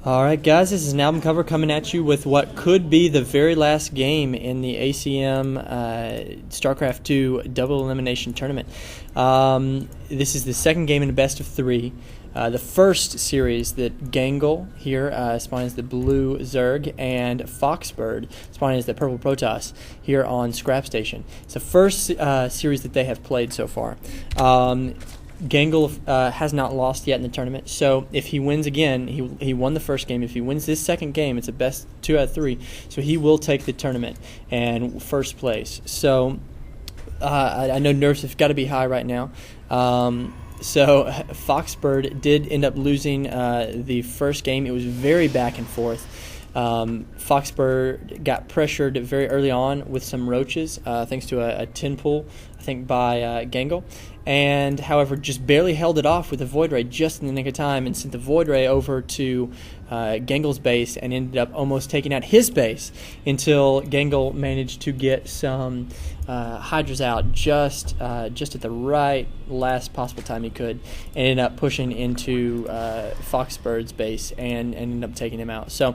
All right, guys, this is an album cover coming at you with what could be the very last game in the ACM Starcraft 2 Double Elimination Tournament. This is the second game in a best of three. The first series that Gangle here spawning as the blue Zerg and FoxxBird spawning as the purple Protoss here on Scrap Station. It's the first series that they have played so far. Gangle has not lost yet in the tournament, so if he wins again, he won the first game. If he wins this second game, it's a best 2 out of 3, so he will take the tournament and first place. So I know nerves have got to be high right now. So FoxxBird did end up losing the first game. It was very back and forth. FoxxBird got pressured very early on with some roaches, thanks to a 10 pull, I think, by Gangle. And, however, just barely held it off with a Void Ray just in the nick of time and sent the Void Ray over to Gangle's base and ended up almost taking out his base until Gangle managed to get some Hydras out just at the right last possible time he could, and ended up pushing into FoxxBird's base and ended up taking him out. So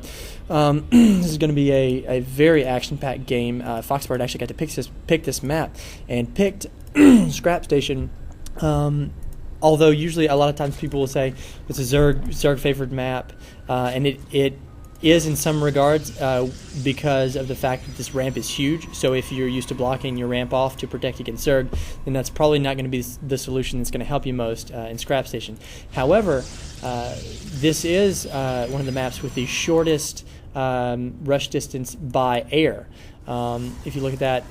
this is going to be a very action-packed game. FoxxBird actually got to pick this map and picked Scrap Station. Although usually a lot of times people will say it's a Zerg favored map, and it is in some regards because of the fact that this ramp is huge. So if you're used to blocking your ramp off to protect against Zerg, then that's probably not going to be the solution that's going to help you most in Scrap Station. However, this is one of the maps with the shortest rush distance by air. If you look at that,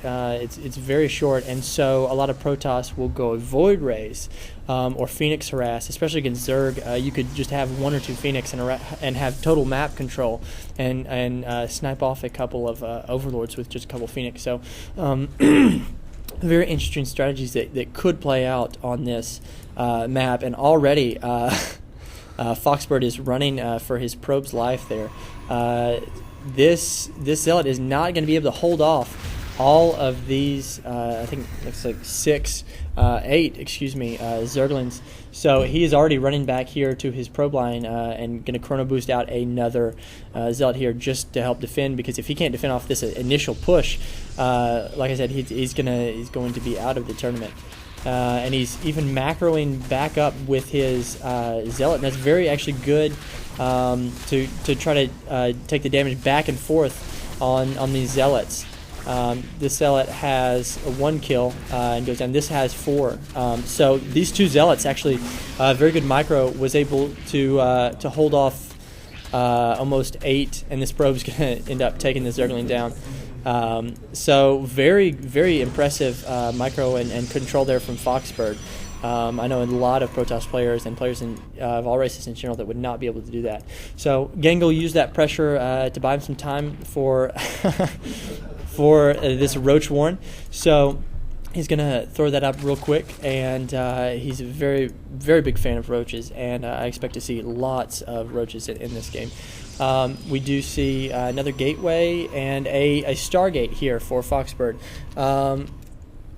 it's very short, and so a lot of Protoss will go Void Rays or Phoenix Harass, especially against Zerg. You could just have 1 or 2 Phoenix and have total map control and snipe off a couple of Overlords with just a couple Phoenix. So very interesting strategies that could play out on this map, and already FoxxBird is running for his probe's life there. This Zealot is not going to be able to hold off all of these, I think it's like 8 Zerglings. So he is already running back here to his probe line and going to chrono boost out another Zealot here just to help defend, because if he can't defend off this initial push, like I said, he's going to be out of the tournament. And he's even macroing back up with his Zealot, and that's very actually good to try to take the damage back and forth on these Zealots. This Zealot has 1 kill and goes down. This has 4. So these 2 Zealots actually, very good micro, was able to hold off almost 8, and this probe's going to end up taking the Zergling down. So very, very impressive micro and control there from FoxxBird. I know a lot of Protoss players and players of all races in general that would not be able to do that. So Gangle used that pressure to buy him some time for this Roach Warren. So he's going to throw that up real quick, and he's a very, very big fan of roaches, and I expect to see lots of roaches in this game. We do see another gateway and a Stargate here for FoxxBird.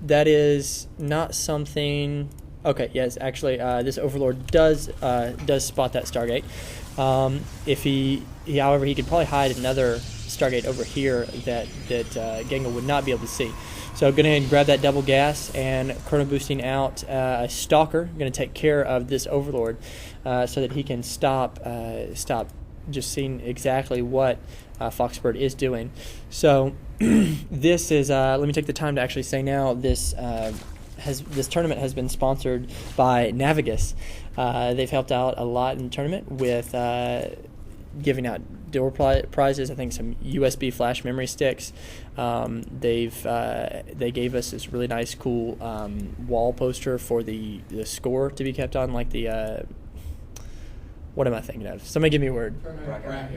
That is not something... Okay, yes, actually, this Overlord does spot that Stargate. However, he could probably hide another Stargate over here that Gangle would not be able to see. So go ahead and grab that double gas and chrono boosting out a Stalker. Going to take care of this Overlord so that he can stop just seeing exactly what FoxxBird is doing. So this is, let me take the time to actually say now, this tournament has been sponsored by Navigus. They've helped out a lot in the tournament with giving out door prizes, I think some USB flash memory sticks. They gave us this really nice, cool wall poster for the score to be kept on, like the... what am I thinking of? Somebody give me a word.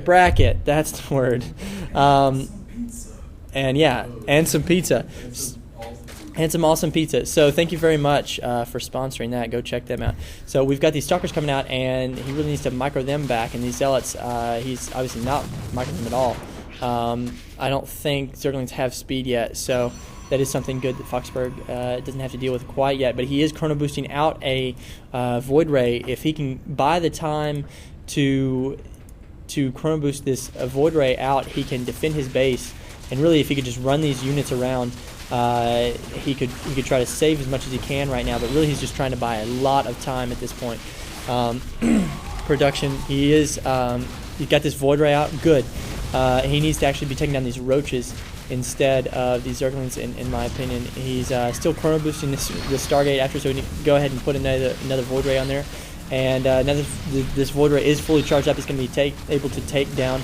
Bracket. That's the word. And yeah, and some pizza. And some awesome pizza. So thank you very much for sponsoring that. Go check them out. So we've got these Stalkers coming out, and he really needs to micro them back. And these Zealots, he's obviously not microing them at all. I don't think Zerglings have speed yet, so that is something good that FoxxBird doesn't have to deal with quite yet. But he is chrono boosting out a Void Ray. If he can buy the time to to Chrono Boost this Void Ray out, he can defend his base. And really, if he could just run these units around, he could try to save as much as he can right now. But really, he's just trying to buy a lot of time at this point. Production, he's got this Void Ray out. Good. He needs to actually be taking down these roaches instead of these Zerglings, in my opinion. He's still Chrono Boosting this Stargate after, so we need to go ahead and put another Void Ray on there. And this Void Ray is fully charged up. He's going to be able to take down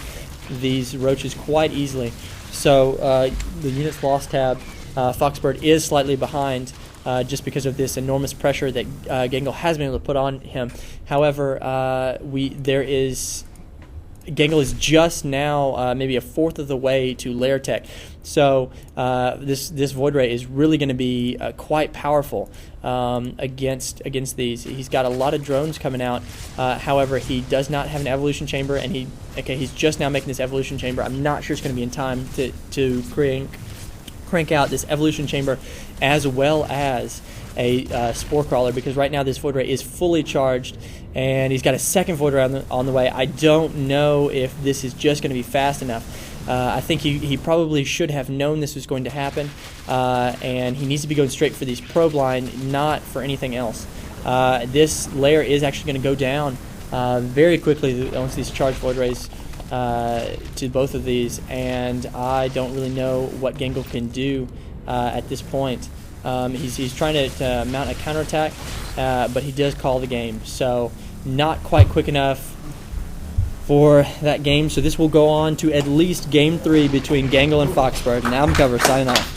these roaches quite easily. So the units lost tab, FoxxBird is slightly behind just because of this enormous pressure that Gangle has been able to put on him. However, Gangle is just now maybe a fourth of the way to lair tech. So this Void Ray is really going to be quite powerful against these. He's got a lot of drones coming out. However, he does not have an evolution chamber, and he's just now making this evolution chamber. I'm not sure it's going to be in time to crank out this evolution chamber as well as a spore crawler, because right now this Void Ray is fully charged, and he's got a second Void Ray on the way. I don't know if this is just going to be fast enough. I think he probably should have known this was going to happen, and he needs to be going straight for these probe line, not for anything else. This layer is actually going to go down very quickly once these charged Void Rays to both of these, and I don't really know what Gangle can do at this point. He's trying to mount a counterattack, but he does call the game, so not quite quick enough for that game. So this will go on to at least Game 3 between Gangle and FoxxBird. And I'm Cover, signing off.